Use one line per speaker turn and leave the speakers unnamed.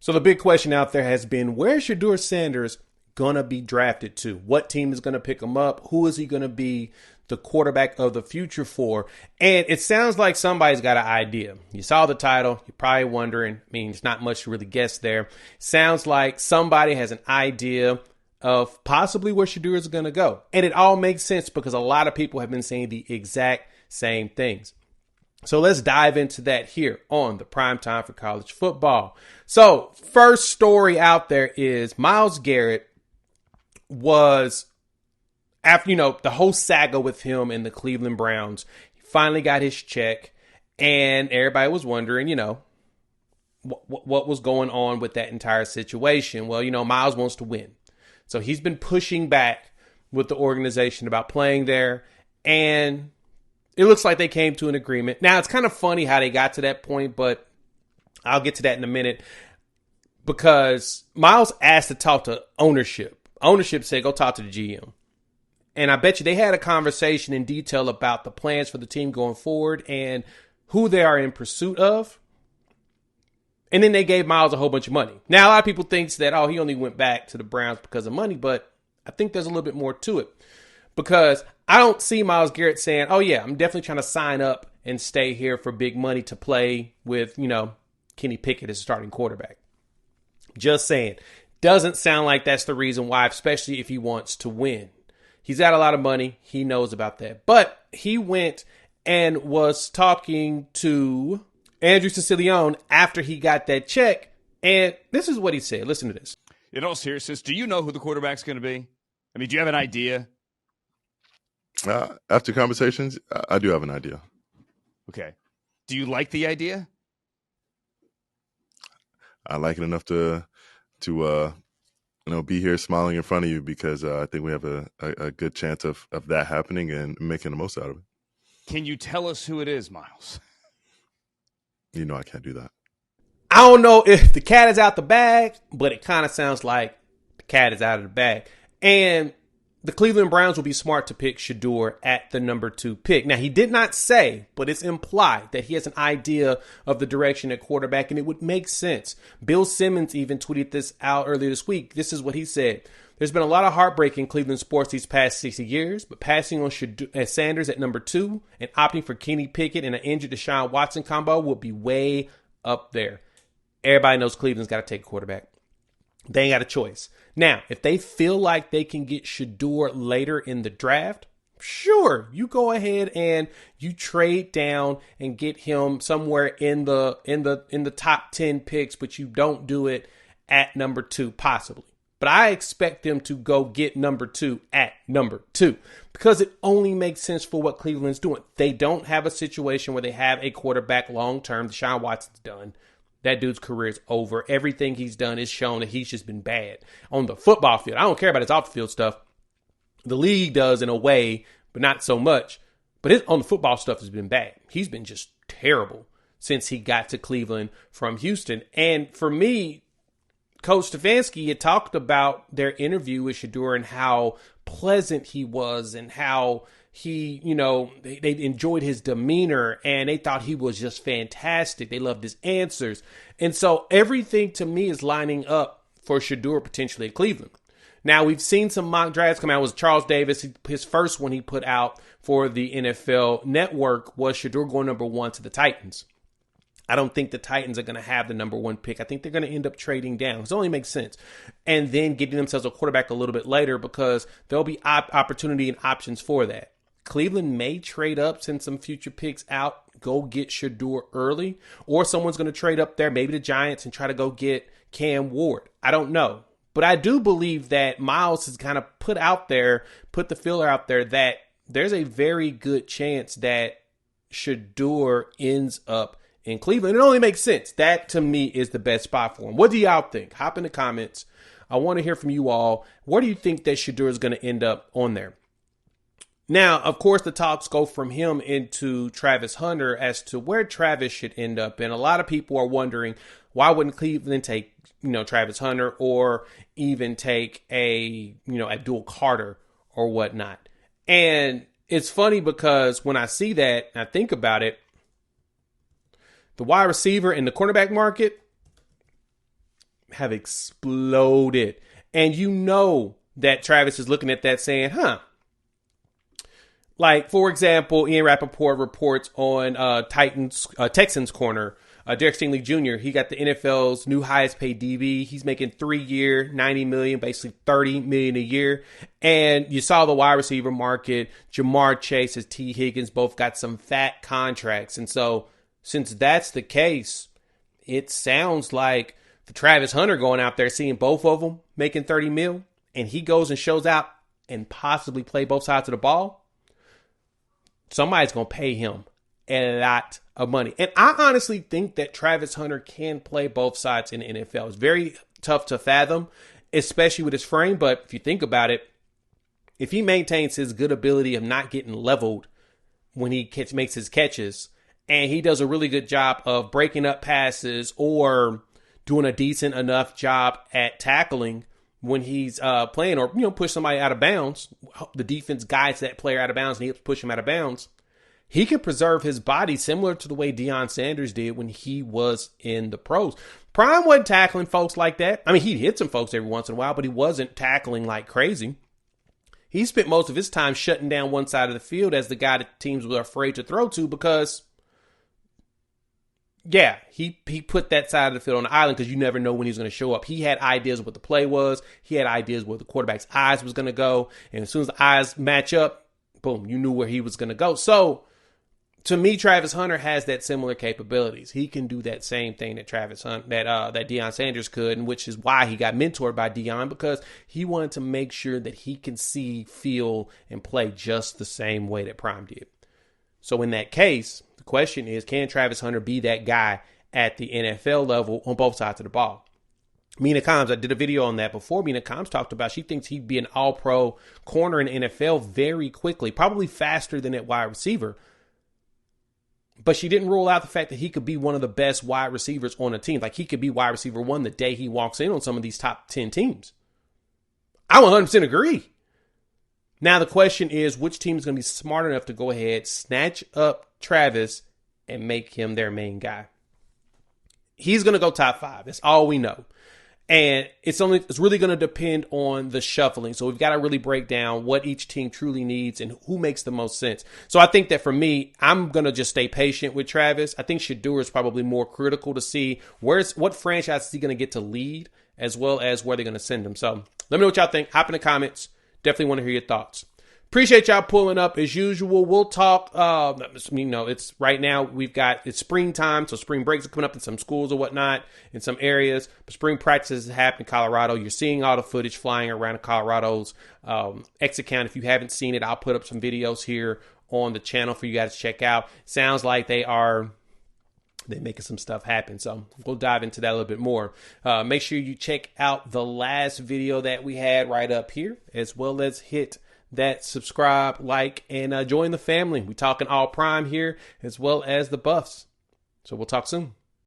So the big question out there has been, where's Shedeur Sanders going to be drafted to? What team is going to pick him up? Who is he going to be the quarterback of the future for? And it sounds like somebody's got an idea. You saw the title. You're probably wondering. I mean, it's not much to really guess there. Sounds like somebody has an idea of possibly where Shedeur is going to go. And it all makes sense because a lot of people have been saying the exact same things. So let's dive into that here on the Prime Time for College Football. So first story out there is Myles Garrett was, after, the whole saga with him and the Cleveland Browns, he finally got his check, and everybody was wondering, what was going on with that entire situation. Well, Myles wants to win. So he's been pushing back with the organization about playing there, and it looks like they came to an agreement. Now, it's kind of funny how they got to that point, but I'll get to that in a minute, because Myles asked to talk to ownership. Ownership said, go talk to the GM. And I bet you they had a conversation in detail about the plans for the team going forward and who they are in pursuit of. And then they gave Myles a whole bunch of money. Now, a lot of people think that, he only went back to the Browns because of money, but I think there's a little bit more to it, because I don't see Myles Garrett saying, I'm definitely trying to sign up and stay here for big money to play with, Kenny Pickett as a starting quarterback. Just saying. Doesn't sound like that's the reason why, especially if he wants to win. He's got a lot of money. He knows about that. But he went and was talking to Andrew Sicilione after he got that check. And this is what he said. Listen to this.
In all seriousness, do you know who the quarterback's going to be? I mean, do you have an idea?
After conversations, I do have an idea.
Okay. Do you like the idea?
I like it enough to be here smiling in front of you, because I think we have a good chance of that happening and making the most out of it.
Can you tell us who it is, Myles?
I can't do that.
I don't know if the cat is out the bag, but it kind of sounds like the cat is out of the bag. And the Cleveland Browns will be smart to pick Shedeur at the number 2 pick. Now, he did not say, but it's implied that he has an idea of the direction at quarterback, and it would make sense. Bill Simmons even tweeted this out earlier this week. This is what he said. There's been a lot of heartbreak in Cleveland sports these past 60 years, but passing on Sanders at number 2 and opting for Kenny Pickett and an injured Deshaun Watson combo will be way up there. Everybody knows Cleveland's got to take a quarterback. They ain't got a choice. Now, if they feel like they can get Shedeur later in the draft, sure, you go ahead and you trade down and get him somewhere in the top 10 picks, but you don't do it at number 2, possibly. But I expect them to go get number 2 at number 2, because it only makes sense for what Cleveland's doing. They don't have a situation where they have a quarterback long-term. Deshaun Watson's done. That dude's career is over. Everything he's done is shown that he's just been bad on the football field. I don't care about his off-the-field stuff. The league does in a way, but not so much. But on the football stuff has been bad. He's been just terrible since he got to Cleveland from Houston. And for me, Coach Stefanski had talked about their interview with Shedeur and how pleasant he was and how he, they enjoyed his demeanor and they thought he was just fantastic. They loved his answers. And so everything to me is lining up for Shedeur potentially at Cleveland. Now, we've seen some mock drafts come out. It was Charles Davis. His first one he put out for the NFL Network was Shedeur going number 1 to the Titans. I don't think the Titans are going to have the number 1 pick. I think they're going to end up trading down. It only makes sense. And then getting themselves a quarterback a little bit later, because there'll be opportunity and options for that. Cleveland may trade up, send some future picks out, go get Shedeur early, or someone's going to trade up there, maybe the Giants, and try to go get Cam Ward. I don't know. But I do believe that Myles has kind of put the filler out there that there's a very good chance that Shedeur ends up in Cleveland. It only makes sense. That, to me, is the best spot for him. What do y'all think? Hop in the comments. I want to hear from you all. Where do you think that Shedeur is going to end up on there? Now, of course, the talks go from him into Travis Hunter as to where Travis should end up. And a lot of people are wondering, why wouldn't Cleveland take, Travis Hunter, or even take Abdul Carter or whatnot? And it's funny because when I see that and I think about it, the wide receiver and the cornerback market, have exploded. And you know that Travis is looking at that saying, like, for example, Ian Rappaport reports on Texans corner, Derek Stingley Jr. He got the NFL's new highest paid DB. He's making 3-year, $90 million, basically $30 million a year. And you saw the wide receiver market. Jamar Chase and T. Higgins both got some fat contracts. And so since that's the case, it sounds like the Travis Hunter going out there, seeing both of them making 30 mil, and he goes and shows out and possibly play both sides of the ball, somebody's going to pay him a lot of money. And I honestly think that Travis Hunter can play both sides in the NFL. It's very tough to fathom, especially with his frame. But if you think about it, if he maintains his good ability of not getting leveled when he makes his catches, and he does a really good job of breaking up passes or doing a decent enough job at tackling when he's playing, or, push somebody out of bounds, the defense guides that player out of bounds and he helps push him out of bounds, he can preserve his body similar to the way Deion Sanders did when he was in the pros. Prime wasn't tackling folks like that. I mean, he'd hit some folks every once in a while, but he wasn't tackling like crazy. He spent most of his time shutting down one side of the field as the guy that teams were afraid to throw to because, he put that side of the field on the island because you never know when he's going to show up. He had ideas of what the play was. He had ideas where the quarterback's eyes was going to go. And as soon as the eyes match up, boom, you knew where he was going to go. So, to me, Travis Hunter has that similar capabilities. He can do that same thing that that Deion Sanders could, and which is why he got mentored by Deion, because he wanted to make sure that he can see, feel, and play just the same way that Prime did. So in that case, the question is, can Travis Hunter be that guy at the NFL level on both sides of the ball? Mina Kimes, I did a video on that before. Mina Kimes talked about she thinks he'd be an all-pro corner in the NFL very quickly, probably faster than at wide receiver. But she didn't rule out the fact that he could be one of the best wide receivers on a team. Like, he could be wide receiver 1 the day he walks in on some of these top 10 teams. I 100% agree. Now, the question is, which team is going to be smart enough to go ahead, snatch up Travis, and make him their main guy? He's going to go top 5. That's all we know. And it's really going to depend on the shuffling. So we've got to really break down what each team truly needs and who makes the most sense. So I think that for me, I'm going to just stay patient with Travis. I think Shedeur is probably more critical to see what franchise is he going to get to lead, as well as where they're going to send him. So let me know what y'all think. Hop in the comments. Definitely want to hear your thoughts. Appreciate y'all pulling up as usual. We'll talk, it's right now it's springtime, so spring breaks are coming up in some schools or whatnot in some areas. But spring practices happen in Colorado. You're seeing all the footage flying around Colorado's X account. If you haven't seen it, I'll put up some videos here on the channel for you guys to check out. Sounds like they're making some stuff happen. So we'll dive into that a little bit more. Make sure you check out the last video that we had right up here, as well as hit that subscribe, like, and join the family. We're talking all Prime here, as well as the Buffs. So we'll talk soon.